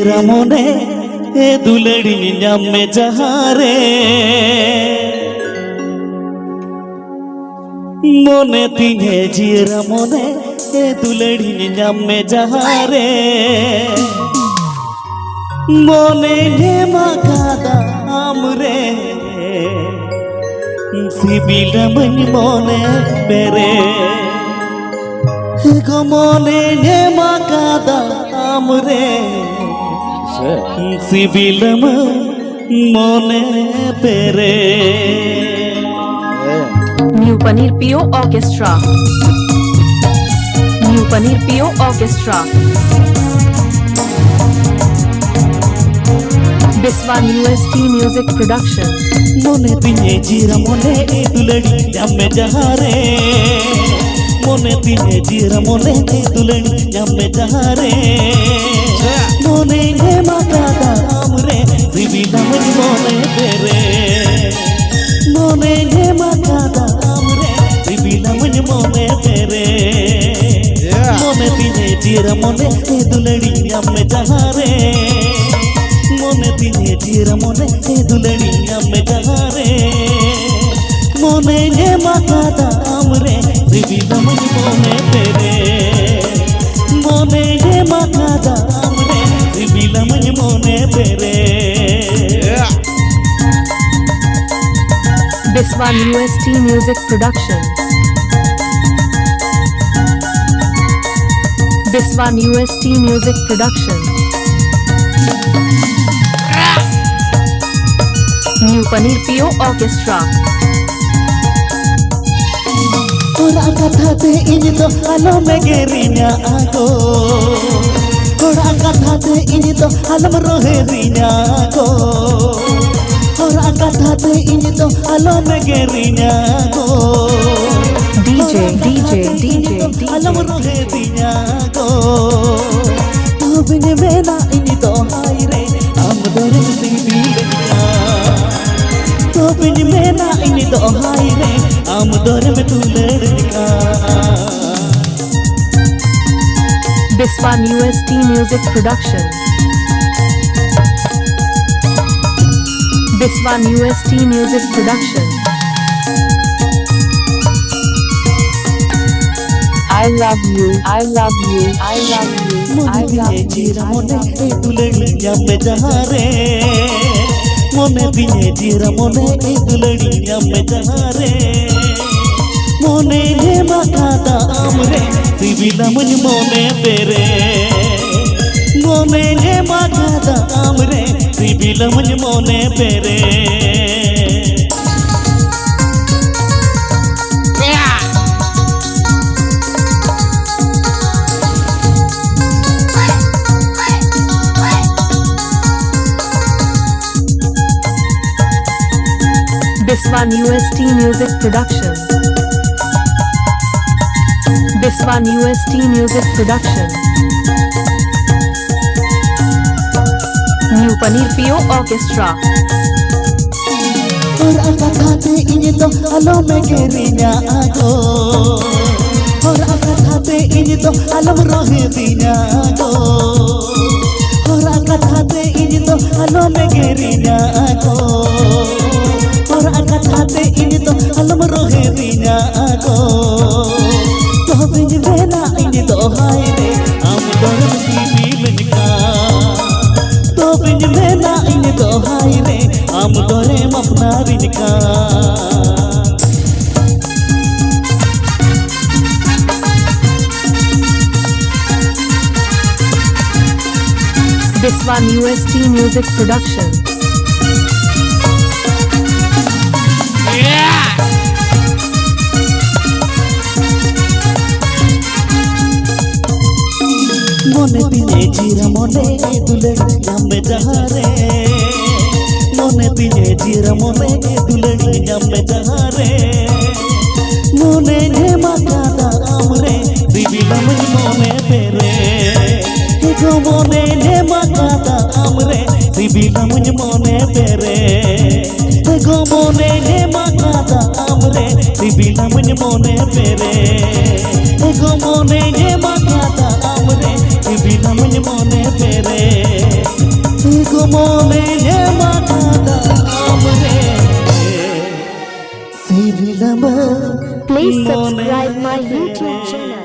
रमोने ए दुलड़ी न्यामे जहारे मोने तिने जी रमोने ए दुलड़ी न्यामे जहारे मोने ने मकादा आमरे सिबिला मन मोने पेरे मोने ने मकादा आमरे सिबिला मोने पेरे New Paneer PO Orchestra. New Paneer PO Orchestra. Biswan UST Music Production. मोने तिने जीरा मोने ए दुलड़ी न्यामे जहारे मोने तिने जीरा मोने ए दुलड़ी न्यामे जहारे मोने ने मकादा आमरे सिबिला मन मोने पेरे मोने ने मकादा आमरे सिबिला मन मोने पेरे मोने तिने जीरा मोने ए दुलड़ी न्यामे जहारे मोने तिने जीरा मोने ए दुलड़ी न्यामे जहारे मोने ने मकादा आमरे सिबिला मन मोने पेरे मोने ने मकादा आमरे सिबिला मन मोने पेरे Biswan UST Music Production. Biswan UST Music Production. New Paneer PO Orchestra. Ora kata te ini to alam megerinya aku Ora kata te ini to alam roherinya aku Ora kata te ini to alam megerinya aku DJ. alam roherinya aku Tubine mena ini to haire am dore sibilnya Tubine mena ini to haire am dore me tu ladka Biswan UST Music Production. Biswan UST Music Production. I love you, I love you, I love you, I love you. जीरा मोने ए दुलड़ी न्यामे जहारे मोने तिने जीरा मोने ए दुलड़ी न्यामे जहारे मोने ने मकादा आमरे सिबिला मन मोने पेरे मोने ने मकादा आमरे सिबिला मन मोने पेरे Biswan UST Music Production. Biswan UST Music Production. New Paneer PO Orchestra. Ora kata te ini to alam megerinya aku Ora kata te ini to alam roherinya aku Ora kata te ini to alam megerinya aku Ora kata te ini to alam roherinya aku Tobin bela ini to haire am dalam sibilnya Tobin bela ini to haire am dore mapnarinka Biswan UST Music Production. मोने तिने जीरा मोने ए दुलड़ी न्यामे जहारे मोने तिने जीरा मोने ए दुलड़ी न्यामे जहारे मोने ने मकादा आमरे सिबिला मन मोने पेरे ego मोने ने मकादा आमरे सिबिला मन मोने पेरे ego मोने ने मकादा आमरे सिबिला मन मोने पेरे ego मोने ने मकादा आमरे सिबिला मन मोने पेरे মনে নে মাথাদাম রে সিরিলাম Please subscribe my YouTube channel.